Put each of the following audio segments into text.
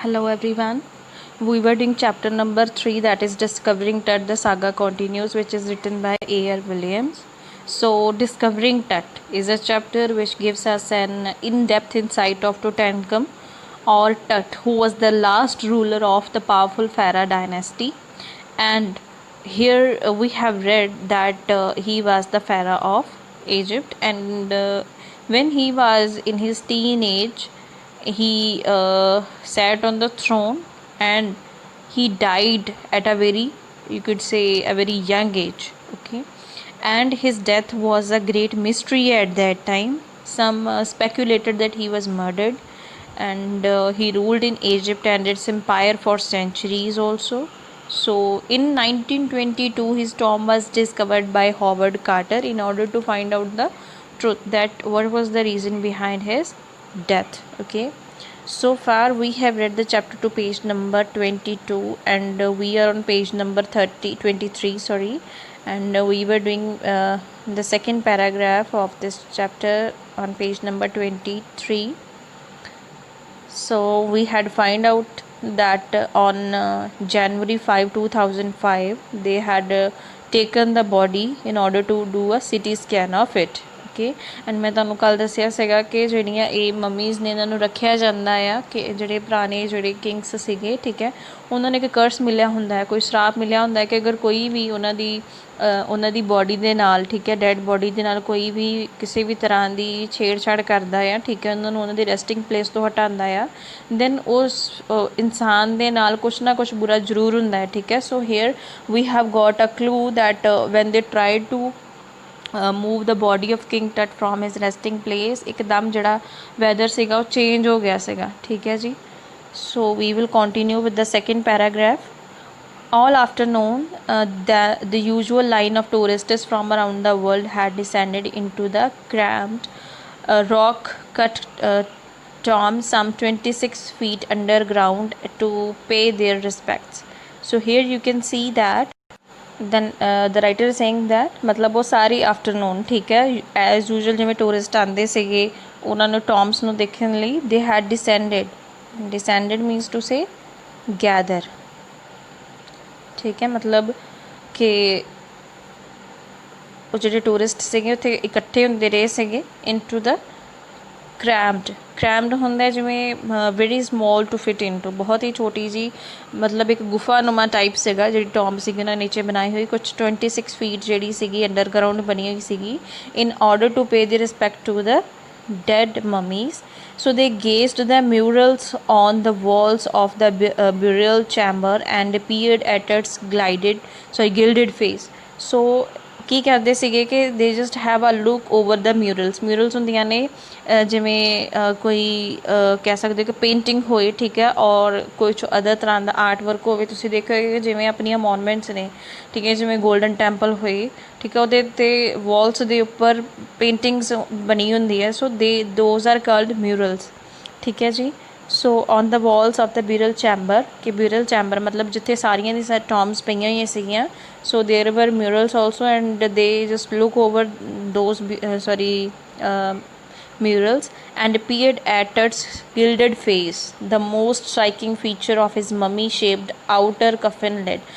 Hello everyone. We were doing chapter number 3, that is Discovering Tut. The saga continues, which is written by A.R. Williams. So, Discovering Tut is a chapter which gives us an in-depth insight of Tutankhamun or Tut, who was the last ruler of the powerful Pharaoh dynasty. And here we have read that he was the Pharaoh of Egypt, and when he was in his teenage, he sat on the throne and he died at a very, you could say, a very young age. Okay, and his death was a great mystery at that time. Some speculated that he was murdered, and he ruled in Egypt and its empire for centuries also. So in 1922 his tomb was discovered by Howard Carter in order to find out the truth, that what was the reason behind his death. Okay, so far we have read the chapter to page number 22, and we are on page number 23, sorry, and we were doing the second paragraph of this chapter on page number 23. So we had find out that on January 5 2005 they had taken the body in order to do a CT scan of it. Okay, and ਮੈਂ ਤੁਹਾਨੂੰ ਕੱਲ ਦੱਸਿਆ ਸੀਗਾ ਕਿ ਜਿਹੜੀਆਂ ਇਹ mummies ਨੇ ਇਹਨਾਂ ਨੂੰ ਰੱਖਿਆ ਜਾਂਦਾ ਆ ਕਿ ਜਿਹੜੇ ਪੁਰਾਣੇ ਜਿਹੜੇ ਕਿੰਗਸ ਸੀਗੇ, ਠੀਕ ਹੈ, ਉਹਨਾਂ ਨੇ ਇੱਕ ਕਰਸ ਮਿਲਿਆ ਹੁੰਦਾ ਹੈ, ਕੋਈ ਸ਼ਰਾਪ ਮਿਲਿਆ ਹੁੰਦਾ ਹੈ ਕਿ ਅਗਰ ਕੋਈ ਵੀ ਉਹਨਾਂ ਦੀ ਬੋਡੀ ਦੇ ਨਾਲ, ਠੀਕ ਹੈ, ਡੈਡ ਬੋਡੀ ਦੇ ਨਾਲ ਕੋਈ ਵੀ ਕਿਸੇ ਵੀ ਤਰ੍ਹਾਂ ਦੀ ਛੇੜਛਾੜ ਕਰਦਾ ਆ, ਠੀਕ ਹੈ, ਉਹਨਾਂ ਨੂੰ ਉਹਨਾਂ ਦੀ ਰੈਸਟਿੰਗ ਪਲੇਸ ਤੋਂ ਹਟਾਉਂਦਾ ਆ, ਦੈਨ ਉਸ ਇਨਸਾਨ ਦੇ ਨਾਲ ਕੁਛ ਨਾ ਕੁਛ ਬੁਰਾ ਜ਼ਰੂਰ ਹੁੰਦਾ ਹੈ, ਠੀਕ ਹੈ। So here we have got a clue that when they tried to move the body of King Tut from his resting place, ਇੱਕਦਮ ਜਿਹੜਾ ਵੈਦਰ ਸੀਗਾ ਉਹ ਚੇਂਜ ਹੋ ਗਿਆ ਸੀਗਾ, ਠੀਕ ਹੈ ਜੀ। So we will continue with the second paragraph. All afternoon, the usual line of tourists from around the world had descended into the cramped, rock-cut tomb some 26 feet underground to pay their respects. So here you can see that then the writer is saying that मतलब वो सारी afternoon, ठीक है, as usual जिमें tourist आंदे सीगे उन्होंने tombs ਨੂੰ ਦੇਖਣ ਲਈ, they had descended means to say gather, ठीक है, मतलब कि ਉਹ ਜਿਹੜੇ ਟੂਰਿਸਟ ਸੀਗੇ ਉੱਥੇ ਇਕੱਠੇ ਹੁੰਦੇ ਰਹੇ ਸੀਗੇ ਇਨਟੂ ਦ ਕ੍ਰੈਮਡ ਹੁੰਦਾ ਜਿਵੇਂ very small to fit into, ਬਹੁਤ ਹੀ ਛੋਟੀ ਜੀ, ਮਤਲਬ ਇੱਕ ਗੁਫਾਨੁਮਾ ਟਾਈਪ ਸੀਗਾ ਜਿਹੜੀ ਟੌਮ ਸੀਗੀ ਉਹਨਾਂ ਨੀਚੇ ਬਣਾਈ ਹੋਈ, ਕੁਛ 26 ਫੀਟ ਜਿਹੜੀ ਸੀਗੀ ਅੰਡਰਗਰਾਊਂਡ ਬਣੀ ਹੋਈ ਸੀਗੀ, in order to pay the respect to the dead mummies. So they gazed the murals on the walls of the burial chamber and peered at its gilded face. So ਕੀ ਕਰਦੇ ਸੀਗੇ ਕਿ they just have a look over the murals ਹੁੰਦੀਆਂ ਨੇ, ਜਿਵੇਂ ਕੋਈ ਕਹਿ ਸਕਦੇ ਕਿ ਪੇਂਟਿੰਗ ਹੋਏ, ਠੀਕ ਹੈ, ਔਰ ਕੁਛ ਅਦਰ ਤਰ੍ਹਾਂ ਦਾ ਆਰਟ ਵਰਕ ਹੋਵੇ। ਤੁਸੀਂ ਦੇਖੋਗੇ ਜਿਵੇਂ ਆਪਣੀਆਂ ਮੋਨੂਮੈਂਟਸ ਨੇ, ਠੀਕ ਹੈ, ਜਿਵੇਂ ਗੋਲਡਨ ਟੈਂਪਲ ਹੋਏ, ਠੀਕ ਹੈ, ਉਹਦੇ 'ਤੇ ਵਾਲਸ ਦੇ ਉੱਪਰ ਪੇਂਟਿੰਗਸ ਬਣੀ ਹੁੰਦੀ ਹੈ। So those are called murals, ਠੀਕ ਹੈ ਜੀ। So on the walls of the burial chamber, ਕਿ ਬਿਊਰਲ ਚੈਂਬਰ ਮਤਲਬ ਜਿੱਥੇ ਸਾਰੀਆਂ ਦੀ ਟੌਮਸ ਪਈਆਂ ਹੋਈਆਂ ਸੀਗੀਆਂ, so there were murals also, and they just look over those murals and peered at its gilded face, the most striking feature of his mummy shaped outer coffin lid.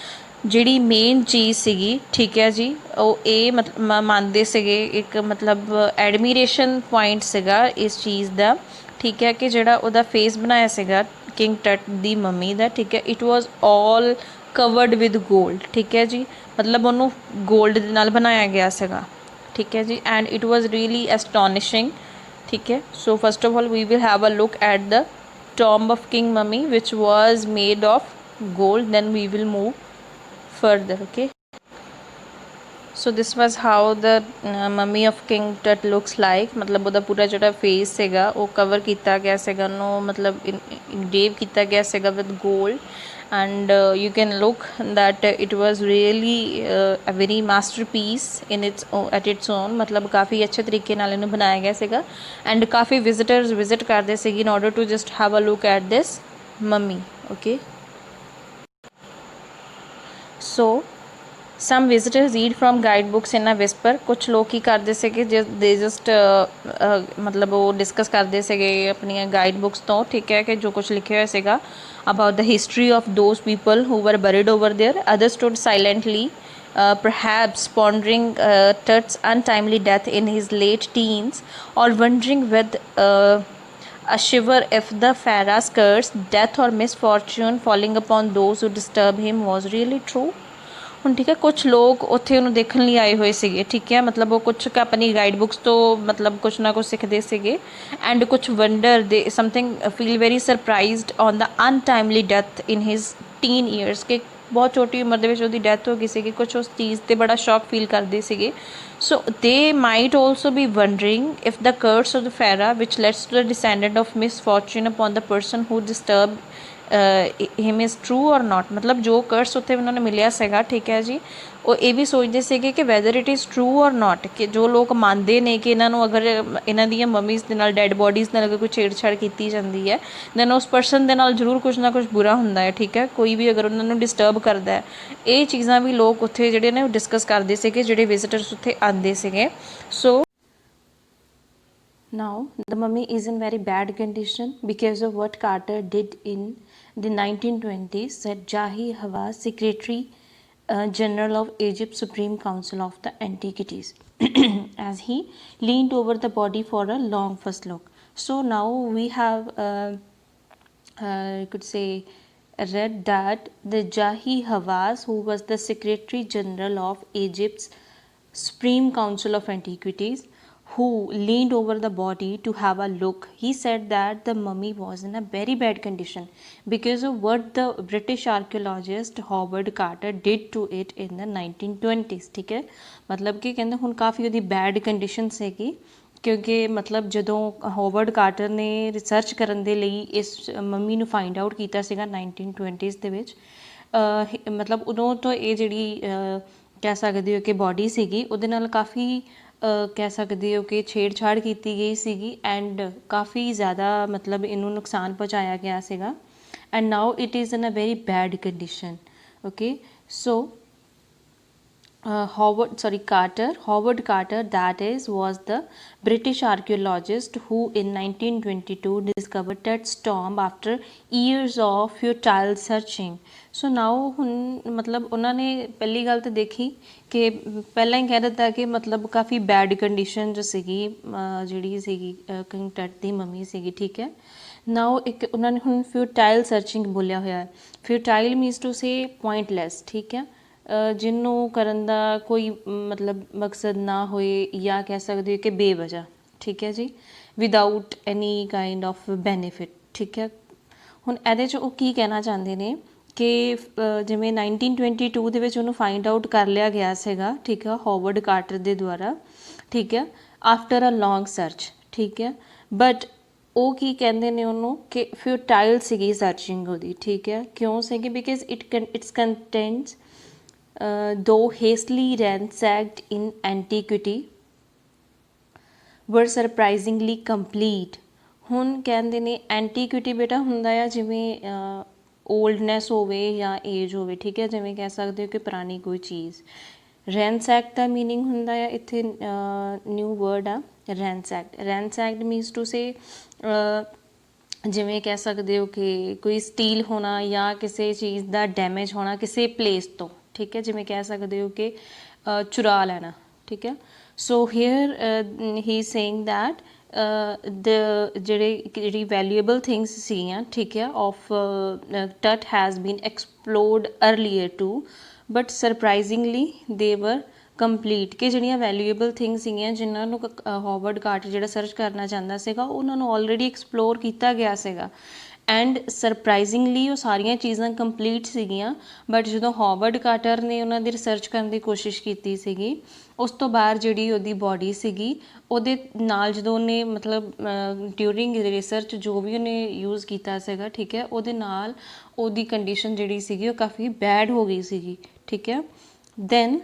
ਜਿਹੜੀ main ਚੀਜ਼ ਸੀਗੀ, ਠੀਕ ਹੈ ਜੀ, ਉਹ ਇਹ ਮੰਨਦੇ ਸੀਗੇ, ਇੱਕ ਮਤਲਬ ਐਡਮੀਰੇਸ਼ਨ ਪੁਆਇੰਟ ਸੀਗਾ ਇਸ ਚੀਜ਼ ਦਾ, ਠੀਕ ਹੈ, ਕਿ ਜਿਹੜਾ ਉਹਦਾ ਫੇਸ ਬਣਾਇਆ ਸੀਗਾ ਕਿੰਗ ਟਟ ਦੀ ਮੰਮੀ ਦਾ, ਠੀਕ ਹੈ, it was all covered with gold, ਠੀਕ ਹੈ ਜੀ, ਮਤਲਬ ਉਹਨੂੰ ਗੋਲਡ ਦੇ ਨਾਲ ਬਣਾਇਆ ਗਿਆ ਸੀਗਾ, ਠੀਕ ਹੈ ਜੀ, and it was really astonishing, ਠੀਕ ਹੈ। So first of all we will have a look at the tomb of king mummy which was made of gold, then we will move further. Okay, so this was how the mummy of king tut looks like, मतलब ਉਹਦਾ ਪੂਰਾ ਜਿਹੜਾ face ਸੀਗਾ ਉਹ cover ਕੀਤਾ ਗਿਆ ਸੀਗਾ, ਉਹਨੂੰ ਮਤਲਬ ਇੰਗਰੇਵ ਕੀਤਾ ਗਿਆ ਸੀਗਾ with gold, and you can look that it was really a very masterpiece in at its own, मतलब ਕਾਫੀ ਅੱਛੇ ਤਰੀਕੇ ਨਾਲ ਇਹਨੂੰ ਬਣਾਇਆ ਗਿਆ ਸੀਗਾ, and ਕਾਫੀ ਵਿਜ਼ਿਟਰਸ ਵਿਜ਼ਿਟ ਕਰਦੇ ਸੀਗੇ in order to just have a look at this mummy. Okay, so some visitors read from guidebooks in a whisper। ਕੁਛ ਲੋਕ ਕੀ ਕਰਦੇ ਸੀਗੇ ਦੇ ਜਸਟ ਮਤਲਬ ਉਹ ਡਿਸਕਸ ਕਰਦੇ ਸੀਗੇ ਆਪਣੀਆਂ ਗਾਈਡ ਬੁੱਕਸ ਤੋਂ, ਠੀਕ ਹੈ, ਕਿ ਜੋ ਕੁਛ ਲਿਖਿਆ ਹੋਇਆ ਸੀਗਾ about the history of those people who were buried over there। others stood silently, perhaps pondering Tut's untimely death in his late teens, or wondering with a shiver if the pharaoh's curse, death or misfortune falling upon those who disturb him was really true। ਹੁਣ ਠੀਕ ਹੈ, ਕੁਛ ਲੋਕ ਉੱਥੇ ਉਹਨੂੰ ਦੇਖਣ ਲਈ ਆਏ ਹੋਏ ਸੀਗੇ, ਠੀਕ ਹੈ, ਮਤਲਬ ਉਹ ਕੁਛ ਆਪਣੀ ਗਾਈਡ ਬੁੱਕਸ ਤੋਂ ਮਤਲਬ ਕੁਛ ਨਾ ਕੁਛ ਸਿੱਖਦੇ ਸੀਗੇ, ਐਂਡ ਕੁਛ wonder they something feel very surprised on the untimely death in his teen years, ਕਿ ਬਹੁਤ ਛੋਟੀ ਉਮਰ ਦੇ ਵਿੱਚ ਉਹਦੀ ਡੈਥ ਹੋ ਗਈ ਸੀਗੀ, ਕੁਛ ਉਸ ਚੀਜ਼ 'ਤੇ ਬੜਾ ਸ਼ੌਕ ਫੀਲ ਕਰਦੇ ਸੀਗੇ। So they might also be wondering if the curse of the pharaoh which lets to the descendant of misfortune upon the person who disturb him is true or not. ਮਤਲਬ ਜੋ ਕਰਸ ਉੱਥੇ ਉਹਨਾਂ ਨੂੰ ਮਿਲਿਆ ਸੀਗਾ, ਠੀਕ ਹੈ ਜੀ, ਉਹ ਇਹ ਵੀ ਸੋਚਦੇ ਸੀਗੇ ਕਿ whether it is true or ਨਾਟ, ਕਿ ਜੋ ਲੋਕ ਮੰਨਦੇ ਨੇ ਕਿ ਇਹਨਾਂ ਨੂੰ ਅਗਰ ਇਹਨਾਂ ਦੀਆਂ ਮੰਮੀਜ਼ ਦੇ ਨਾਲ, ਡੈਡ ਬੋਡੀਜ਼ ਨਾਲ ਅਗਰ ਕੋਈ ਛੇੜਛਾੜ ਕੀਤੀ ਜਾਂਦੀ ਹੈ, ਦੈਨ ਉਸ ਪਰਸਨ ਦੇ ਨਾਲ ਜ਼ਰੂਰ ਕੁਛ ਨਾ ਕੁਛ ਬੁਰਾ ਹੁੰਦਾ ਹੈ, ਠੀਕ ਹੈ, ਕੋਈ ਵੀ ਅਗਰ ਉਹਨਾਂ ਨੂੰ ਡਿਸਟਰਬ ਕਰਦਾ ਹੈ। ਇਹ ਚੀਜ਼ਾਂ ਵੀ ਲੋਕ ਉੱਥੇ ਜਿਹੜੇ ਨੇ ਉਹ ਡਿਸਕਸ ਕਰਦੇ ਸੀਗੇ, ਜਿਹੜੇ ਵਿਜ਼ਿਟਰਸ ਉੱਥੇ ਆਉਂਦੇ ਸੀਗੇ। ਸੋ now the mummy is in very bad condition because of what Carter did in the 1920s, said Jahi Hawass, Secretary General of Egypt's Supreme Council of the Antiquities, as he leaned over the body for a long first look। So now we have you could say read that the Jahi Hawass, who was the Secretary General of Egypt's Supreme Council of Antiquities, who leaned over the body to have a look, he said that the mummy was in a very bad condition because of what the British archaeologist Howard Carter did to it in the 1920s। ठीक है, मतलब कि कहते ਹੁਣ ਕਾਫੀ ਉਹਦੀ bed condition ਸੀਗੀ, ਕਿਉਂਕਿ ਮਤਲਬ ਜਦੋਂ ਹੋਵਰਡ ਕਾਰਟਰ ਨੇ ਰਿਸਰਚ ਕਰਨ ਦੇ ਲਈ ਇਸ ਮੰਮੀ ਨੂੰ ਫਾਈਂਡ ਆਊਟ ਕੀਤਾ ਸੀਗਾ 1920s ਦੇ ਵਿੱਚ, ਮਤਲਬ ਉਦੋਂ ਤੋਂ ਇਹ ਜਿਹੜੀ ਕਹਿ ਸਕਦੇ ਹੋ ਕਿ ਬੋਡੀ ਸੀਗੀ ਉਹਦੇ ਨਾਲ ਕਾਫੀ ਕਹਿ ਸਕਦੇ ਹੋ ਕਿ ਛੇੜਛਾੜ ਕੀਤੀ ਗਈ ਸੀਗੀ, ਐਂਡ ਕਾਫੀ ਜ਼ਿਆਦਾ ਮਤਲਬ ਇਹਨੂੰ ਨੁਕਸਾਨ ਪਹੁੰਚਾਇਆ ਗਿਆ ਸੀਗਾ, and now it is in a very bad condition. Okay, so Howard Carter, that is, was the British archaeologist who in 1922 discovered Tut's tomb after years of futile searching। So now ਹੁਣ ਮਤਲਬ ਉਹਨਾਂ ਨੇ ਪਹਿਲੀ ਗੱਲ ਤਾਂ ਦੇਖੀ ਕਿ ਪਹਿਲਾਂ ਹੀ ਕਹਿ ਦਿੱਤਾ ਕਿ ਮਤਲਬ ਕਾਫੀ ਬੈਡ ਕੰਡੀਸ਼ਨ 'ਚ ਸੀਗੀ ਜਿਹੜੀ ਸੀਗੀ ਕਿੰਗ ਟਟ ਦੀ ਮੰਮੀ ਸੀਗੀ, ਠੀਕ ਹੈ। ਨਾਓ ਇੱਕ ਉਹਨਾਂ ਨੇ ਹੁਣ ਫਿਊਟਾਈਲ ਸਰਚਿੰਗ ਬੋਲਿਆ ਹੋਇਆ ਹੈ। ਫਿਊਟਾਈਲ ਮੀਨਸ ਟੂ ਸੇ ਪੁਆਇੰਟਲੈਸ, ਠੀਕ ਹੈ, ਜਿਹਨੂੰ ਕਰਨ ਦਾ ਕੋਈ ਮਤਲਬ ਮਕਸਦ ਨਾ ਹੋਏ, ਜਾਂ ਕਹਿ ਸਕਦੇ ਹੋ ਕਿ ਬੇਵਜ੍ਹਾ, ਠੀਕ ਹੈ ਜੀ, without any kind of benefit, ਠੀਕ ਹੈ। ਹੁਣ ਇਹਦੇ 'ਚ ਉਹ ਕੀ ਕਹਿਣਾ ਚਾਹੁੰਦੇ ਨੇ ਕਿ ਜਿਵੇਂ 1922 ਦੇ ਵਿੱਚ ਉਹਨੂੰ ਫਾਈਂਡ ਆਊਟ ਕਰ ਲਿਆ ਗਿਆ ਸੀਗਾ, ਠੀਕ ਹੈ, ਹੋਵਰਡ ਕਾਰਟਰ ਦੇ ਦੁਆਰਾ, ਠੀਕ ਹੈ, ਆਫਟਰ ਅ ਲੌਂਗ ਸਰਚ, ਠੀਕ ਹੈ, ਬਟ ਉਹ ਕੀ ਕਹਿੰਦੇ ਨੇ ਉਹਨੂੰ ਕਿ ਫਿਊਟਾਈਲ ਸੀਗੀ ਸਰਚਿੰਗ ਉਹਦੀ, ਠੀਕ ਹੈ। ਕਿਉਂ ਸੀਗੀ? Because it's contents though hastily ransacked in antiquity were surprisingly complete। ਹੁਣ ਕਹਿੰਦੇ ਨੇ ਐਂਟੀਕਿਊਟੀ ਬੇਟਾ ਹੁੰਦਾ ਆ ਜਿਵੇਂ ਓਲਡਨੈਸ ਹੋਵੇ ਜਾਂ ਏਜ ਹੋਵੇ, ਠੀਕ ਹੈ, ਜਿਵੇਂ ਕਹਿ ਸਕਦੇ ਹੋ ਕਿ ਪੁਰਾਣੀ ਕੋਈ ਚੀਜ਼। ਰੈਨਸੈਕਡ ਦਾ ਮੀਨਿੰਗ ਹੁੰਦਾ ਆ ਇੱਥੇ ਨਿਊ ਵਰਡ ਆ ਰੈਨਸੈਕਡ ਮੀਨਸ ਟੂ ਸੇ ਜਿਵੇਂ ਕਹਿ ਸਕਦੇ ਹੋ ਕਿ ਕੋਈ ਸਟੀਲ ਹੋਣਾ ਜਾਂ ਕਿਸੇ ਚੀਜ਼ ਦਾ ਡੈਮੇਜ ਹੋਣਾ ਕਿਸੇ ਪਲੇਸ ਤੋਂ, ਠੀਕ ਹੈ, ਜਿਵੇਂ ਕਹਿ ਸਕਦੇ ਹੋ ਕਿ ਚੁਰਾ ਲੈਣਾ, ਠੀਕ ਹੈ। So here he saying that ਜਿਹੜੀ ਵੈਲਿਊਏਬਲ ਥਿੰਗਸ ਸੀਗੀਆਂ, ਠੀਕ ਹੈ, of Tut has been explored earlier too, but surprisingly they were complete, ਕਿ ਜਿਹੜੀਆਂ ਵੈਲਿਊਏਬਲ ਥਿੰਗਸ ਸੀਗੀਆਂ ਜਿਨ੍ਹਾਂ ਨੂੰ ਹੋਵਰਡ ਕਾਰਟਰ ਜਿਹੜਾ ਸਰਚ ਕਰਨਾ ਚਾਹੁੰਦਾ ਸੀਗਾ ਉਹਨਾਂ ਨੂੰ ਆਲਰੇਡੀ ਐਕਸਪਲੋਰ ਕੀਤਾ ਗਿਆ ਸੀਗਾ, ਐਂਡ ਸਰਪ੍ਰਾਈਜ਼ਿੰਗਲੀ ਉਹ ਸਾਰੀਆਂ ਚੀਜ਼ਾਂ ਕੰਪਲੀਟ ਸੀਗੀਆਂ। ਬਟ ਜਦੋਂ ਹੋਵਰਡ ਕਾਰਟਰ ਨੇ ਉਹਨਾਂ ਦੀ ਰਿਸਰਚ ਕਰਨ ਦੀ ਕੋਸ਼ਿਸ਼ ਕੀਤੀ ਸੀਗੀ, ਉਸ ਤੋਂ ਬਾਅਦ ਜਿਹੜੀ ਉਹਦੀ ਬੋਡੀ ਸੀਗੀ ਉਹਦੇ ਨਾਲ ਜਦੋਂ ਉਹਨੇ ਮਤਲਬ ਡਿਊਰਿੰਗ ਰਿਸਰਚ ਜੋ ਵੀ ਉਹਨੇ ਯੂਜ਼ ਕੀਤਾ ਸੀਗਾ, ਠੀਕ ਹੈ, ਉਹਦੇ ਨਾਲ ਉਹਦੀ ਕੰਡੀਸ਼ਨ ਜਿਹੜੀ ਸੀਗੀ ਉਹ ਕਾਫੀ ਬੈਡ ਹੋ ਗਈ ਸੀਗੀ, ਠੀਕ ਹੈ। Then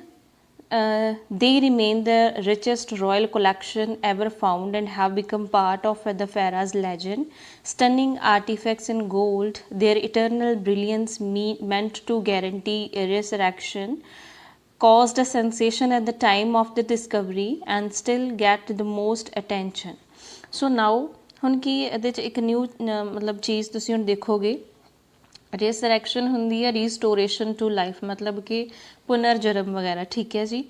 they remain the richest royal collection ever found and have become part of the pharaoh's legend। Stunning artifacts in gold, their eternal brilliance meant to guarantee resurrection, caused a sensation at the time of the discovery and still get the most attention. So now ਹੁਣ ਕੀ ਇਹਦੇ 'ਚ ਇੱਕ new ਮਤਲਬ ਚੀਜ਼ ਤੁਸੀਂ ਹੁਣ ਦੇਖੋਗੇ, ਰਿਸਰੈਕਸ਼ਨ ਹੁੰਦੀ ਹੈ ਰੀਸਟੋਰੇਸ਼ਨ ਟੂ ਲਾਈਫ, ਮਤਲਬ ਕਿ ਪੁਨਰ ਜਨਮ ਵਗੈਰਾ, ਠੀਕ ਹੈ ਜੀ।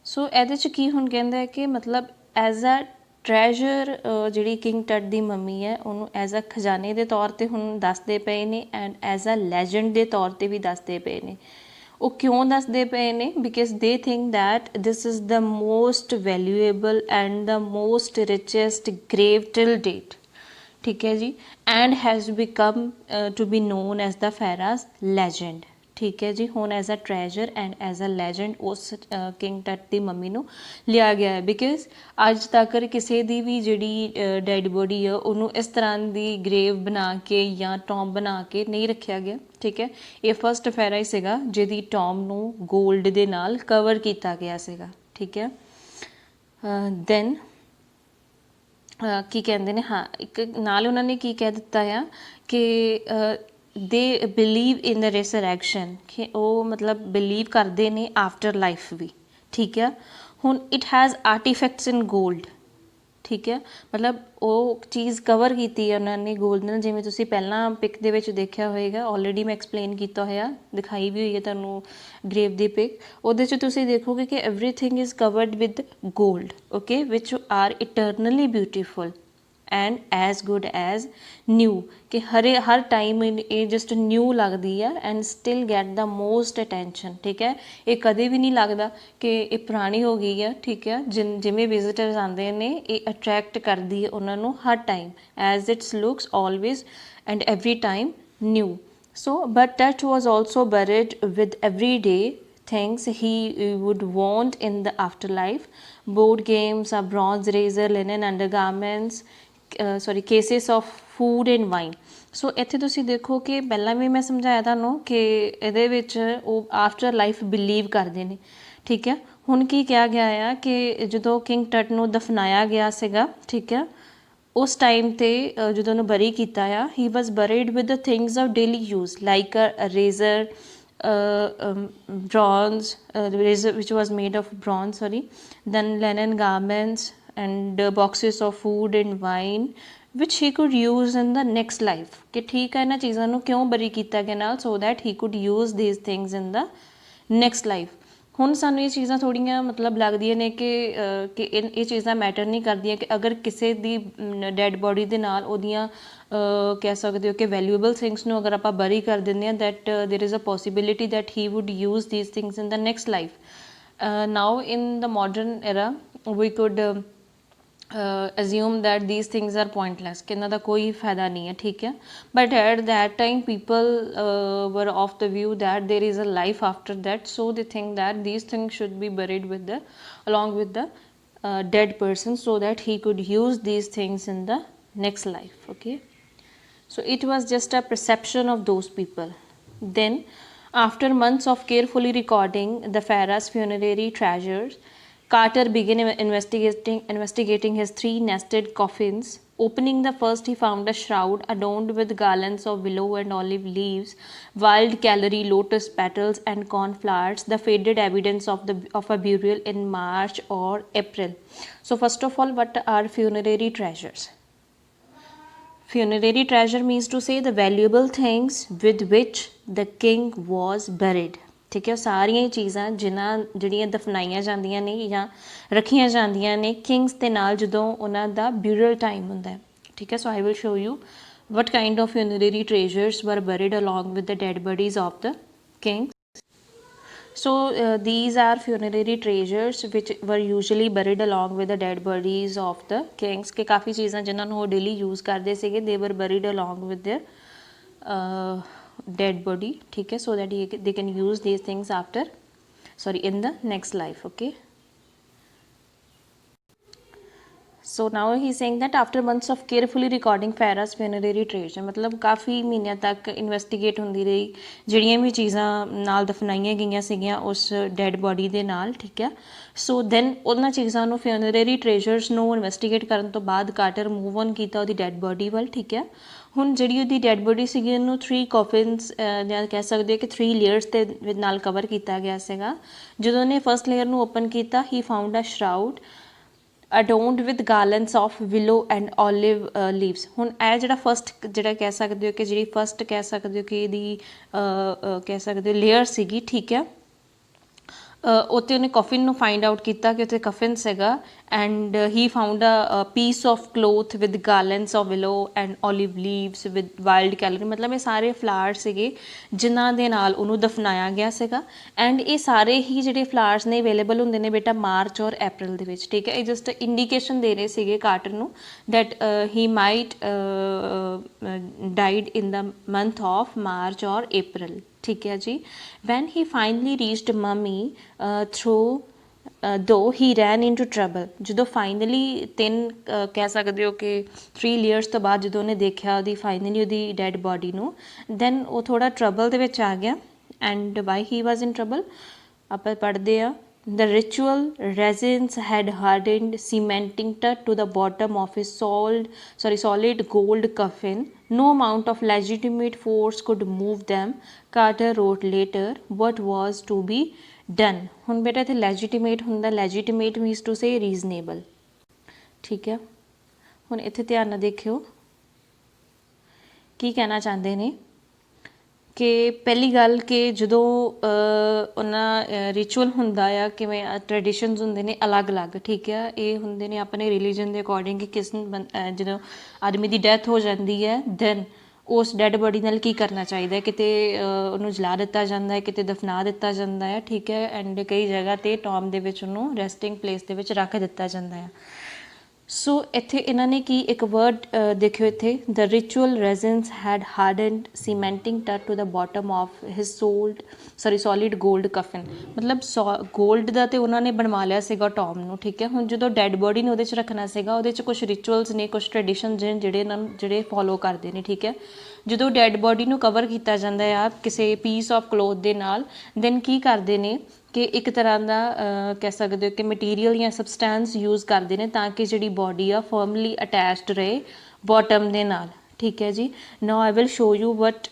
ਸੋ ਇਹਦੇ 'ਚ ਕੀ ਹੁਣ ਕਹਿੰਦਾ ਹੈ ਕਿ ਮਤਲਬ ਐਜ਼ ਅ ਟਰੈਜਰ ਜਿਹੜੀ ਕਿੰਗ ਟਟ ਦੀ ਮੰਮੀ ਹੈ ਉਹਨੂੰ ਐਜ਼ ਅ ਖਜ਼ਾਨੇ ਦੇ ਤੌਰ 'ਤੇ ਹੁਣ ਦੱਸਦੇ ਪਏ ਨੇ ਐਂਡ ਐਜ਼ ਅ ਲੈਜੈਂਡ ਦੇ ਤੌਰ 'ਤੇ ਵੀ ਦੱਸਦੇ ਪਏ ਨੇ। ਉਹ ਕਿਉਂ ਦੱਸਦੇ ਪਏ ਨੇ? Because they think that this is the most valuable and the most richest grave till date, ਠੀਕ ਹੈ ਜੀ, and has become to be known as the pharaohs legend, ਠੀਕ ਹੈ ਜੀ। ਹੁਣ as a treasure and as a legend ਉਸ king Tut ਦੀ mummy ਨੂੰ ਲਿਆ ਗਿਆ ਹੈ, ਬਿਕਾਜ਼ ਅੱਜ ਤੱਕ ਕਿਸੇ ਦੀ ਵੀ ਜਿਹੜੀ ਡੈਡ ਬੋਡੀ ਆ ਉਹਨੂੰ ਇਸ ਤਰ੍ਹਾਂ ਦੀ ਗ੍ਰੇਵ ਬਣਾ ਕੇ ਜਾਂ ਟੌਮ ਬਣਾ ਕੇ ਨਹੀਂ ਰੱਖਿਆ ਗਿਆ, ਠੀਕ ਹੈ। ਇਹ ਫਸਟ ਫੈਰਾ ਹੀ ਸੀਗਾ ਜਿਹਦੀ ਟੌਮ ਨੂੰ ਗੋਲਡ ਦੇ ਨਾਲ ਕਵਰ ਕੀਤਾ ਗਿਆ ਸੀਗਾ, ਠੀਕ ਹੈ। ਦੈਨ ਕੀ ਕਹਿੰਦੇ ਨੇ, ਹਾਂ ਇੱਕ ਨਾਲ ਉਹਨਾਂ ਨੇ ਕੀ ਕਹਿ ਦਿੱਤਾ ਆ ਕਿ ਦੇ ਬਿਲੀਵ ਇਨ ਦ ਰਿਸਰੈਕਸ਼ਨ, ਕਿ ਉਹ ਮਤਲਬ ਬਿਲੀਵ ਕਰਦੇ ਨੇ ਆਫਟਰ ਲਾਈਫ ਵੀ, ਠੀਕ ਹੈ। ਹੁਣ ਇਟ ਹੈਜ਼ ਆਰਟੀਫੈਕਟਸ ਇਨ ਗੋਲਡ, ਠੀਕ ਹੈ, ਮਤਲਬ ਉਹ ਚੀਜ਼ ਕਵਰ ਕੀਤੀ ਹੈ ਉਹਨਾਂ ਨੇ ਗੋਲਡ ਨਾਲ, ਜਿਵੇਂ ਤੁਸੀਂ ਪਹਿਲਾਂ ਪਿਕ ਦੇ ਵਿੱਚ ਦੇਖਿਆ ਹੋਏਗਾ, ਆਲਰੇਡੀ ਮੈਂ ਐਕਸਪਲੇਨ ਕੀਤਾ ਹੋਇਆ, ਦਿਖਾਈ ਵੀ ਹੋਈ ਹੈ ਤੁਹਾਨੂੰ ਗ੍ਰੇਵ ਦੀ ਪਿਕ। ਉਹਦੇ 'ਚ ਤੁਸੀਂ ਦੇਖੋਗੇ ਕਿ everything is covered with gold, okay, which are eternally beautiful and as good as new, ਕਿ ਹਰ ਟਾਈਮ ਇਹ ਜਸਟ ਨਿਊ ਲੱਗਦੀ ਆ and still get the most attention, ਠੀਕ ਹੈ। ਇਹ ਕਦੇ ਵੀ ਨਹੀਂ ਲੱਗਦਾ ਕਿ ਇਹ ਪੁਰਾਣੀ ਹੋ ਗਈ ਆ, ਠੀਕ ਹੈ। ਜਿਵੇਂ ਵਿਜ਼ਿਟਰਸ ਆਉਂਦੇ ਨੇ ਇਹ ਅਟਰੈਕਟ ਕਰਦੀ ਹੈ ਉਹਨਾਂ ਨੂੰ ਹਰ time, as its looks always and every time new. So but that was also buried with everyday things he would want in the afterlife: board games, a bronze razor, linen undergarments, cases of food and wine. ਸੋ ਇੱਥੇ ਤੁਸੀਂ ਦੇਖੋ ਕਿ ਪਹਿਲਾਂ ਵੀ ਮੈਂ ਸਮਝਾਇਆ ਤੁਹਾਨੂੰ ਕਿ ਇਹਦੇ ਵਿੱਚ ਉਹ ਆਫਟਰ ਲਾਈਫ ਬਿਲੀਵ ਕਰਦੇ ਨੇ, ਠੀਕ ਹੈ। ਹੁਣ ਕੀ ਕਿਹਾ ਗਿਆ ਆ ਕਿ ਜਦੋਂ ਕਿੰਗ ਟਟ ਨੂੰ ਦਫਨਾਇਆ ਗਿਆ ਸੀਗਾ, ਠੀਕ ਹੈ, ਉਸ ਟਾਈਮ 'ਤੇ ਜਦੋਂ ਉਹਨੂੰ ਬਰੀ ਕੀਤਾ ਆ, he was buried with the things of daily use like a razor, bronze razor which was made of bronze, then linen garments and boxes of food and wine which he could use in the next life, ਕਿ ਠੀਕ ਹੈ ਇਹਨਾਂ ਚੀਜ਼ਾਂ ਨੂੰ ਕਿਉਂ ਬਰੀ ਕੀਤਾ ਗਿਆ ਨਾਲ, so that he could use these things in the next life। ਹੁਣ ਸਾਨੂੰ ਇਹ ਚੀਜ਼ਾਂ ਥੋੜ੍ਹੀਆਂ ਮਤਲਬ ਲੱਗਦੀਆਂ ਨੇ ਕਿ ਇਹ ਚੀਜ਼ਾਂ ਮੈਟਰ ਨਹੀਂ ਕਰਦੀਆਂ, ਕਿ ਅਗਰ ਕਿਸੇ ਦੀ ਡੈਡ ਬੋਡੀ ਦੇ ਨਾਲ ਉਹਦੀਆਂ ਕਹਿ ਸਕਦੇ ਹੋ ਕਿ ਵੈਲਿਊਏਬਲ ਥਿੰਗਸ ਨੂੰ ਅਗਰ ਆਪਾਂ ਬਰੀ ਕਰ ਦਿੰਦੇ ਹਾਂ, that there is a possibility that he would use these things in the next life. Now in the modern era we could assume that these things are pointless, ਕਿ ਇਹਨਾਂ ਦਾ ਕੋਈ ਫਾਇਦਾ ਨਹੀਂ ਹੈ, ਠੀਕ ਹੈ। but at that time people were of the view that there is a life after that, so they think that these things should be buried with the along with the dead person, so that he could use these things in the next life, okay। so it was just a perception of those people. Then after months of carefully recording the pharaoh's funerary treasures, Carter began investigating his 3 nested coffins. Opening the first, he found a shroud adorned with garlands of willow and olive leaves, wild celery, lotus petals, and cornflowers, the faded evidence of a burial in March or April. So first of all, what are funerary treasures? Funerary treasure means to say the valuable things with which the king was buried, ਠੀਕ ਹੈ। ਸਾਰੀਆਂ ਹੀ ਚੀਜ਼ਾਂ ਜਿਹੜੀਆਂ ਦਫਨਾਈਆਂ ਜਾਂਦੀਆਂ ਨੇ ਜਾਂ ਰੱਖੀਆਂ ਜਾਂਦੀਆਂ ਨੇ ਕਿੰਗਸ ਦੇ ਨਾਲ ਜਦੋਂ ਉਹਨਾਂ ਦਾ ਬਿਊਰਲ ਟਾਈਮ ਹੁੰਦਾ ਹੈ, ਠੀਕ ਹੈ। So I will show you what kind of funerary treasures were buried along with the dead bodies of the kings. So these are funerary treasures which were usually buried along with the dead bodies of the kings, ਕਿ ਕਾਫੀ ਚੀਜ਼ਾਂ ਜਿਨ੍ਹਾਂ ਨੂੰ ਉਹ daily use ਕਰਦੇ ਸੀਗੇ, they were buried along with their dead body, ठीक है, so that they can use these things after in the next life, okay। so now he is saying that after months of carefully recording pharaoh's funerary treasure, मतलब ਕਾਫੀ ਮਹੀਨਿਆਂ ਤੱਕ investigate ਹੁੰਦੀ ਰਹੀ ਜਿਹੜੀਆਂ ਵੀ ਚੀਜ਼ਾਂ ਨਾਲ ਦਫਨਾਈਆਂ ਗਈਆਂ ਸੀਗੀਆਂ ਉਸ ਡੈਡ ਬੋਡੀ ਦੇ ਨਾਲ, ਠੀਕ ਹੈ। ਸੋ ਦੈਨ ਉਹਨਾਂ ਚੀਜ਼ਾਂ ਨੂੰ ਫਿਊਨਰਰੀ ਟ੍ਰੇਜਰਸ ਨੂੰ ਇਨਵੈਸਟੀਗੇਟ ਕਰਨ ਤੋਂ ਬਾਅਦ ਕਾਰਟਰ ਮੂਵ ਔਨ ਕੀਤਾ ਉਹਦੀ ਡੈਡ ਬੋਡੀ ਵੱਲ, ਠੀਕ ਹੈ। ਹੁਣ ਜਿਹੜੀ ਉਹਦੀ ਡੈਡ ਬੋਡੀ ਸੀਗੀ ਉਹਨੂੰ 3 ਕੌਫਿਨਸ ਜਾਂ ਕਹਿ ਸਕਦੇ ਹੋ ਕਿ 3 ਲੇਅਰਸ ਦੇ ਨਾਲ ਕਵਰ ਕੀਤਾ ਗਿਆ ਸੀਗਾ। ਜਦੋਂ ਉਹਨੇ ਫਸਟ ਲੇਅਰ ਨੂੰ ਓਪਨ ਕੀਤਾ he found a shroud adorned with garlands of willow and olive leaves. ਹੁਣ ਇਹ ਜਿਹੜਾ ਫਸਟ ਜਿਹੜਾ ਕਹਿ ਸਕਦੇ ਹੋ ਕਿ ਜਿਹੜੀ ਫਸਟ ਕਹਿ ਸਕਦੇ ਹੋ ਕਿ ਇਹਦੀ ਕਹਿ ਸਕਦੇ ਹੋ ਲੇਅਰ ਸੀਗੀ, ਠੀਕ ਹੈ, ਉੱਥੇ ਉਹਨੇ ਕਫਿਨ ਨੂੰ ਫਾਈਂਡ ਆਊਟ ਕੀਤਾ ਕਿ ਉੱਥੇ ਕਫਿਨ ਸੀਗਾ and he found a piece of cloth with garlands of willow and olive leaves with wild celery. ਮਤਲਬ ਇਹ ਸਾਰੇ ਫਲਾਵਰ ਸੀਗੇ ਜਿਨ੍ਹਾਂ ਦੇ ਨਾਲ ਉਹਨੂੰ ਦਫਨਾਇਆ ਗਿਆ ਸੀਗਾ ਐਂਡ ਇਹ ਸਾਰੇ ਹੀ ਜਿਹੜੇ ਫਲਾਵਰਸ ਨੇ ਅਵੇਲੇਬਲ ਹੁੰਦੇ ਨੇ ਬੇਟਾ ਮਾਰਚ ਔਰ ਅਪ੍ਰੈਲ ਦੇ ਵਿੱਚ, ਠੀਕ ਹੈ। ਇਹ ਜਸਟ ਇੰਡੀਕੇਸ਼ਨ ਦੇ ਰਹੇ ਸੀਗੇ ਕਾਰਟਰ ਨੂੰ that he might died in the month of March ਔਰ ਅਪ੍ਰੈਲ, ਠੀਕ ਹੈ ਜੀ। ਵੈਨ ਹੀ ਫਾਈਨਲੀ ਰੀਚਡ ਮਮੀ ਥਰੂ ਦੋ ਹੀ ਰੈਨ ਇਨ ਟੂ ਟਰਬਲ। ਜਦੋਂ ਫਾਈਨਲੀ ਕਹਿ ਸਕਦੇ ਹੋ ਕਿ 3 ਲੀਅਰਸ ਤੋਂ ਬਾਅਦ ਜਦੋਂ ਉਹਨੇ ਦੇਖਿਆ ਉਹਦੀ ਫਾਈਨਲੀ ਉਹਦੀ ਡੈਡ ਬੋਡੀ ਨੂੰ, ਦੈਨ ਉਹ ਥੋੜ੍ਹਾ ਟਰਬਲ ਦੇ ਵਿੱਚ ਆ ਗਿਆ। And Y he was in trouble ਆਪਾਂ ਪੜ੍ਹਦੇ ਆ The ritual resins had hardened, cementing to the bottom of his solid gold coffin. No amount of legitimate force could move them, Carter wrote later. What was to be done? ਹੁਣ ਬੇਟਾ ਇੱਥੇ legitimate ਹੁੰਦਾ, legitimate means to say reasonable, ਠੀਕ ਹੈ। ਹੁਣ ਇੱਥੇ ਧਿਆਨ ਨਾਲ ਦੇਖਿਓ ਕੀ ਕਹਿਣਾ ਚਾਹੁੰਦੇ ਨੇ ਕਿ ਪਹਿਲੀ ਗੱਲ ਕਿ ਜਦੋਂ ਉਹਨਾਂ ਰਿਚੁਅਲ ਹੁੰਦਾ ਆ ਕਿਵੇਂ ਟ੍ਰੈਡੀਸ਼ਨਸ ਹੁੰਦੇ ਨੇ ਅਲੱਗ-ਅਲੱਗ, ਠੀਕ ਹੈ। ਇਹ ਹੁੰਦੇ ਨੇ ਆਪਣੇ ਰਿਲੀਜਨ ਦੇ ਅਕੋਰਡਿੰਗ ਕਿ ਕਿਸ ਜਦੋਂ ਆਦਮੀ ਦੀ ਡੈਥ ਹੋ ਜਾਂਦੀ ਹੈ ਦੈਨ ਉਸ ਡੈਡ ਬੋਡੀ ਨਾਲ ਕੀ ਕਰਨਾ ਚਾਹੀਦਾ ਹੈ। ਕਿਤੇ ਉਹਨੂੰ ਜਲਾ ਦਿੱਤਾ ਜਾਂਦਾ ਹੈ, ਕਿਤੇ ਦਫਨਾ ਦਿੱਤਾ ਜਾਂਦਾ ਹੈ, ਠੀਕ ਹੈ। ਐਂਡ ਕਈ ਜਗ੍ਹਾ 'ਤੇ ਟੌਮ ਦੇ ਵਿੱਚ ਉਹਨੂੰ ਰੈਸਟਿੰਗ ਪਲੇਸ ਦੇ ਵਿੱਚ ਰੱਖ ਦਿੱਤਾ ਜਾਂਦਾ ਹੈ। ਸੋ ਇੱਥੇ ਇਹਨਾਂ ਨੇ ਕੀ ਇੱਕ ਵਰਡ ਦੇਖਿਓ ਇੱਥੇ the ritual resins had hardened cementing touch to the bottom of his solid gold coffin. ਮਤਲਬ ਗੋਲਡ ਦਾ ਤੇ ਉਹਨਾਂ ਨੇ ਬਣਵਾ ਲਿਆ ਸੀਗਾ ਟੌਮ ਨੂੰ, ਠੀਕ ਹੈ। ਹੁਣ ਜਦੋਂ ਡੈਡ ਬੋਡੀ ਨੂੰ ਉਹਦੇ 'ਚ ਰੱਖਣਾ ਸੀਗਾ ਉਹਦੇ 'ਚ ਕੁਛ ਰਿਚੁਅਲਸ ਨੇ, ਕੁਛ ਟ੍ਰੈਡੀਸ਼ਨਸ ਨੇ ਜਿਹੜੇ ਇਹਨਾਂ ਨੂੰ ਜਿਹੜੇ ਫੋਲੋ ਕਰਦੇ ਨੇ, ਠੀਕ ਹੈ। ਜਦੋਂ ਡੈਡ ਬੋਡੀ ਨੂੰ ਕਵਰ ਕੀਤਾ ਜਾਂਦਾ ਆ ਕਿਸੇ ਪੀਸ ਆਫ ਕਲੋਥ ਦੇ ਨਾਲ ਦੈਨ ਕੀ ਕਰਦੇ ਨੇ ਕਿ ਇੱਕ ਤਰ੍ਹਾਂ ਦਾ ਕਹਿ ਸਕਦੇ ਹੋ ਕਿ ਮਟੀਰੀਅਲ ਜਾਂ ਸਬਸਟੈਂਸ ਯੂਜ਼ ਕਰਦੇ ਨੇ ਤਾਂ ਕਿ ਜਿਹੜੀ ਬੋਡੀ ਆ ਫਰਮਲੀ ਅਟੈਚਡ ਰਹੇ ਬੋਟਮ ਦੇ ਨਾਲ, ਠੀਕ ਹੈ ਜੀ। Now I will show you what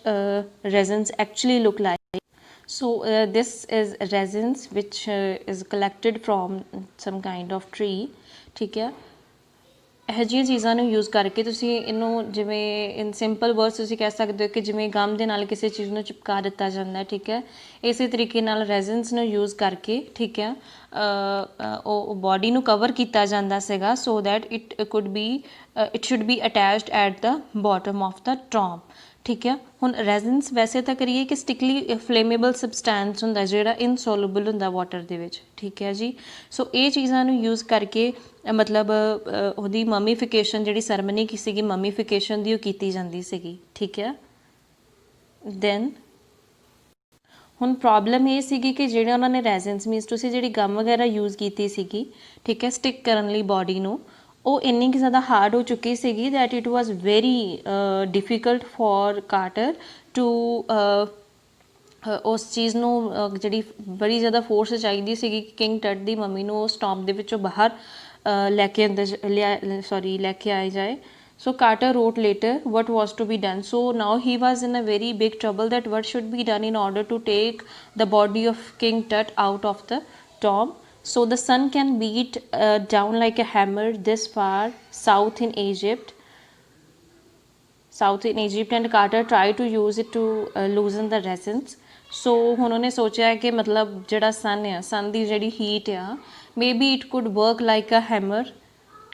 resins actually look like. So this is resins which is collected from some kind of tree, ਠੀਕ ਹੈ। ਇਹੋ ਜਿਹੀਆਂ ਚੀਜ਼ਾਂ ਨੂੰ ਯੂਜ਼ ਕਰਕੇ ਤੁਸੀਂ ਇਹਨੂੰ ਜਿਵੇਂ ਇਨ ਸਿੰਪਲ ਵਰਡਸ ਤੁਸੀਂ ਕਹਿ ਸਕਦੇ ਹੋ ਕਿ ਜਿਵੇਂ ਗਮ ਦੇ ਨਾਲ ਕਿਸੇ ਚੀਜ਼ ਨੂੰ ਚਿਪਕਾ ਦਿੱਤਾ ਜਾਂਦਾ, ਠੀਕ ਹੈ। ਇਸੇ ਤਰੀਕੇ ਨਾਲ ਰੈਜ਼ਨਸ ਨੂੰ ਯੂਜ਼ ਕਰਕੇ, ਠੀਕ ਹੈ, ਉਹ ਬੋਡੀ ਨੂੰ ਕਵਰ ਕੀਤਾ ਜਾਂਦਾ ਸੀਗਾ so that it should be attached at the bottom of the Tom, ਠੀਕ ਹੈ। ਹੁਣ ਰੈਜ਼ਨਸ ਵੈਸੇ ਤਾਂ ਕਰੀਏ ਕਿ ਸਟਿਕਲੀ ਫਲੇਮੇਬਲ ਸਬਸਟੈਂਸ ਹੁੰਦਾ ਜਿਹੜਾ ਇਨਸੋਲੂਬਲ ਹੁੰਦਾ ਵਾਟਰ ਦੇ ਵਿੱਚ, ਠੀਕ ਹੈ ਜੀ। ਸੋ ਇਹ ਚੀਜ਼ਾਂ ਨੂੰ ਯੂਜ਼ ਕਰਕੇ ਮਤਲਬ ਉਹਦੀ ਮਮੀਫਿਕੇਸ਼ਨ ਜਿਹੜੀ ਸੈਰਮਨੀ ਕੀ ਸੀਗੀ ਮਮੀਫਿਕੇਸ਼ਨ ਦੀ ਉਹ ਕੀਤੀ ਜਾਂਦੀ ਸੀਗੀ, ਠੀਕ ਹੈ। ਦੈਨ ਹੁਣ ਪ੍ਰੋਬਲਮ ਇਹ ਸੀਗੀ ਕਿ ਜਿਹੜੇ ਉਹਨਾਂ ਨੇ ਰੈਜ਼ਨਸ ਮੀਨਸ ਤੁਸੀਂ ਜਿਹੜੀ ਗਮ ਵਗੈਰਾ ਯੂਜ਼ ਕੀਤੀ ਸੀਗੀ, ਠੀਕ ਹੈ, ਸਟਿਕ ਕਰਨ ਲਈ ਬੋਡੀ ਨੂੰ, ਉਹ ਇੰਨੀ ਕੁ ਜ਼ਿਆਦਾ ਹਾਰਡ ਹੋ ਚੁੱਕੀ ਸੀਗੀ that it was very difficult for Carter to ਉਸ ਚੀਜ਼ ਨੂੰ ਜਿਹੜੀ ਬੜੀ ਜ਼ਿਆਦਾ ਫੋਰਸ ਚਾਹੀਦੀ ਸੀਗੀ ਕਿੰਗ ਟੱਟ ਦੀ ਮੰਮੀ ਨੂੰ ਉਸ ਟੌਮ ਦੇ ਵਿੱਚੋਂ ਬਾਹਰ ਲੈ ਕੇ ਆਈ ਜਾਏ। So Carter wrote later what was to be done. So now he was in a very big trouble that what should be done in order to take the body of King Tut out of the tomb. So the sun can beat down like a hammer this far south in Egypt and Carter tried to use it to loosen the resins. So ਹੁਣ ਉਹਨੇ ਸੋਚਿਆ ਕਿ ਮਤਲਬ ਜਿਹੜਾ ਸਨ ਦੀ ਜਿਹੜੀ heat ਆ maybe it could work like a hammer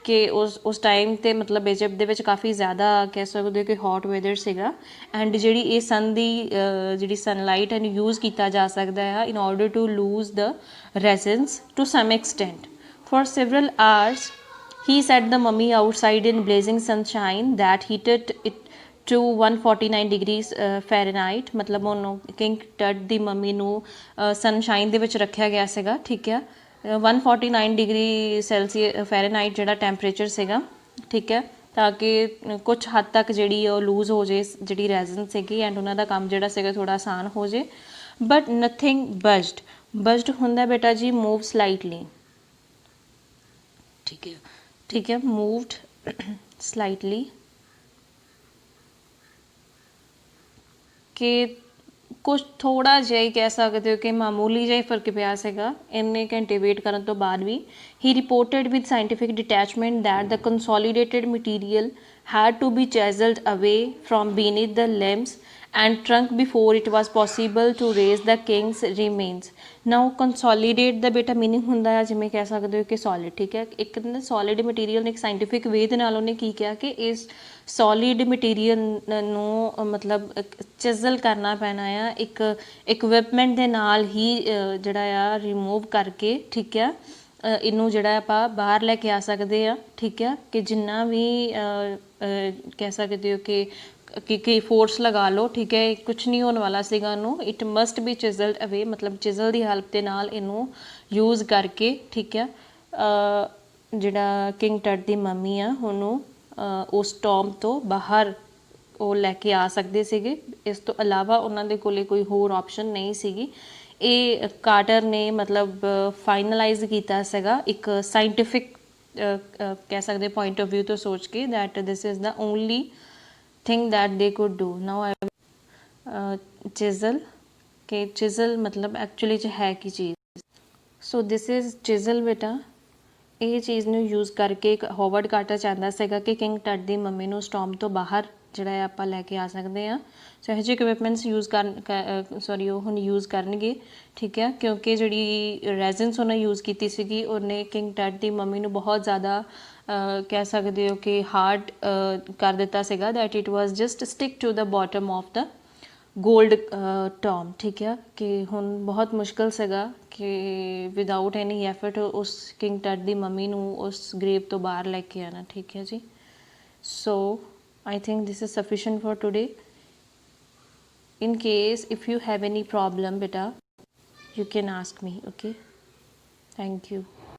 ਕਿ ਉਸ ਟਾਈਮ 'ਤੇ ਮਤਲਬ ਇਜਿਪਟ ਦੇ ਵਿੱਚ ਕਾਫੀ ਜ਼ਿਆਦਾ ਕਹਿ ਸਕਦੇ ਹੋ ਕਿ ਹੌਟ ਵੈਦਰ ਸੀਗਾ ਐਂਡ ਜਿਹੜੀ ਇਹ ਸਨ ਦੀ ਜਿਹੜੀ ਸਨਲਾਈਟ ਇਹਨੂੰ ਯੂਜ਼ ਕੀਤਾ ਜਾ ਸਕਦਾ ਆ in order to lose the resins to some extent for several hours he set the mummy outside in blazing sunshine that heated it to 149 degrees Fahrenheit। ਮਤਲਬ ਉਹਨੂੰ ਕਿੰਗ ਟੱਟ ਦੀ ਮੰਮੀ ਨੂੰ ਸਨਸ਼ਾਈਨ ਦੇ ਵਿੱਚ ਰੱਖਿਆ ਗਿਆ ਸੀਗਾ, ਠੀਕ ਹੈ। 149 ਡਿਗਰੀ ਸੈਲਸੀਅਸ ਫੈਰਨਹਾਈਟ ਜਿਹੜਾ ਟੈਂਪਰੇਚਰ ਸੀਗਾ, ਠੀਕ ਹੈ, ਤਾਂ ਕਿ ਕੁਛ ਹੱਦ ਤੱਕ ਜਿਹੜੀ ਉਹ ਲੂਜ਼ ਹੋ ਜੇ ਜਿਹੜੀ ਰੈਜ਼ਨ ਸੀਗੀ ਐਂਡ ਉਹਨਾਂ ਦਾ ਕੰਮ ਜਿਹੜਾ ਸੀਗਾ ਥੋੜ੍ਹਾ ਆਸਾਨ ਹੋ ਜੇ। ਬਟ ਨਥਿੰਗ ਬਜ਼ਡ ਹੁੰਦਾ ਬੇਟਾ ਜੀ ਮੂਵ ਸਲਾਈਟਲੀ, ਠੀਕ ਹੈ, ਮੂਵਡ ਸਲਾਈਟਲੀ ਕਿ ਕੁਛ ਥੋੜ੍ਹਾ ਜਿਹਾ ਹੀ ਕਹਿ ਸਕਦੇ ਹੋ ਕਿ ਮਾਮੂਲੀ ਜਿਹਾ ਹੀ ਫਰਕ ਪਿਆ ਸੀਗਾ ਇੰਨੇ ਘੰਟੇ ਵੇਟ ਕਰਨ ਤੋਂ ਬਾਅਦ ਵੀ। He reported with scientific detachment that the consolidated material had to be chiseled away from beneath the limbs and trunk before it was possible to raise the king's remains. Now consolidate ਦਾ ਬੇਟਾ meaning ਹੁੰਦਾ ਹੈ ਜਿਵੇਂ ਕਹਿ ਸਕਦੇ ਹੋ ਕਿ solid, ਠੀਕ ਹੈ। ਇੱਕ ਨਾ ਸੋਲਿਡ ਮਟੀਰੀਅਲ ਨੇ ਇੱਕ ਸਾਇੰਟੀਫਿਕ ਵੇ ਦੇ ਨਾਲ ਉਹਨੇ ਕੀ ਕਿਹਾ ਕਿ ਇਸ ਸੋਲਿਡ ਮਟੀਰੀਅਲ ਨੂੰ ਮਤਲਬ ਚਿਜ਼ਲ ਕਰਨਾ ਪੈਣਾ ਆ ਇੱਕ ਇਕਵਿਪਮੈਂਟ ਦੇ ਨਾਲ ਹੀ ਜਿਹੜਾ ਆ ਰਿਮੂਵ ਕਰਕੇ, ਠੀਕ ਆ, ਇਹਨੂੰ ਜਿਹੜਾ ਆਪਾਂ ਬਾਹਰ ਲੈ ਕੇ ਆ ਸਕਦੇ ਆ, ਠੀਕ ਆ। ਕਿ ਜਿੰਨਾ ਵੀ ਕਹਿ ਸਕਦੇ ਹੋ ਕਿ ਫੋਰਸ ਲਗਾ ਲਓ, ਠੀਕ ਹੈ, ਕੁਛ ਨਹੀਂ ਹੋਣ ਵਾਲਾ ਸੀਗਾ ਉਹਨੂੰ। ਇਟ ਮਸਟ ਬੀ ਚਿਜ਼ਲਡ ਅਵੇ, ਮਤਲਬ ਚਿਜ਼ਲ ਦੀ ਹੈਲਪ ਦੇ ਨਾਲ ਇਹਨੂੰ ਯੂਜ਼ ਕਰਕੇ, ਠੀਕ ਆ, ਜਿਹੜਾ ਕਿੰਗ ਟਟ ਦੀ ਮੰਮੀ ਆ ਉਹਨੂੰ ਉਸ ਟੌਮ ਤੋਂ ਬਾਹਰ ਉਹ ਲੈ ਕੇ ਆ ਸਕਦੇ ਸੀਗੇ। ਇਸ ਤੋਂ ਇਲਾਵਾ ਉਹਨਾਂ ਦੇ ਕੋਲੇ ਕੋਈ ਹੋਰ ਆਪਸ਼ਨ ਨਹੀਂ ਸੀਗੀ। ਇਹ ਕਾਰਟਰ ਨੇ ਮਤਲਬ ਫਾਈਨਲਾਈਜ਼ ਕੀਤਾ ਸੀਗਾ ਇੱਕ ਸਾਇੰਟੀਫਿਕ ਕਹਿ ਸਕਦੇ ਪੁਆਇੰਟ ਆਫ ਵਿਊ ਤੋਂ ਸੋਚ ਕੇ that this is the only thing that they could do. Now I chisel, ਕਿ ਚਿਜ਼ਲ ਮਤਲਬ ਐਕਚੁਅਲੀ 'ਚ ਹੈ ਕੀ ਚੀਜ਼। ਸੋ ਦਿਸ ਇਜ਼ ਚਿਜ਼ਲ ਬੇਟਾ। ਇਹ ਚੀਜ਼ ਨੂੰ ਯੂਜ਼ ਕਰਕੇ ਹੋਵਰਡ ਕਾਰਟਰ ਚਾਹੁੰਦਾ ਸੀਗਾ ਕਿ ਕਿੰਗ ਟਟ ਦੀ ਮੰਮੀ ਨੂੰ ਸਟੋਮ ਤੋਂ ਬਾਹਰ ਜਿਹੜਾ ਆਪਾਂ ਲੈ ਕੇ ਆ ਸਕਦੇ ਹਾਂ। ਸੋ ਇਹੋ ਜਿਹੇ ਇਕਵਿਪਮੈਂਟਸ ਯੂਜ਼ ਉਹ ਹੁਣ ਯੂਜ਼ ਕਰਨਗੇ, ਠੀਕ ਹੈ, ਕਿਉਂਕਿ ਜਿਹੜੀ ਰੈਜ਼ਨਸ ਉਹਨੇ ਯੂਜ਼ ਕੀਤੀ ਸੀਗੀ ਉਹਨੇ ਕਿੰਗ ਟਟ ਦੀ ਮੰਮੀ ਨੂੰ ਬਹੁਤ ਜ਼ਿਆਦਾ ਕਹਿ ਸਕਦੇ ਹੋ ਕਿ ਹਾਰਡ ਕਰ ਦਿੱਤਾ ਸੀਗਾ that it was just stick to the bottom of the gold tomb, ਠੀਕ ਹੈ। ਕਿ ਹੁਣ ਬਹੁਤ ਮੁਸ਼ਕਿਲ ਸੀਗਾ ਕਿ ਵਿਦਆਊਟ ਐਨੀ ਐਫਰਟ ਉਸ ਕਿੰਗ ਟਟ ਦੀ ਮੰਮੀ ਨੂੰ ਉਸ ਗ੍ਰੇਵ ਤੋਂ ਬਾਹਰ ਲੈ ਕੇ ਆਉਣਾ, ਠੀਕ ਹੈ ਜੀ। ਸੋ I think this is sufficient for today. In case if you have any problem beta, you can ask me, okay? Thank you.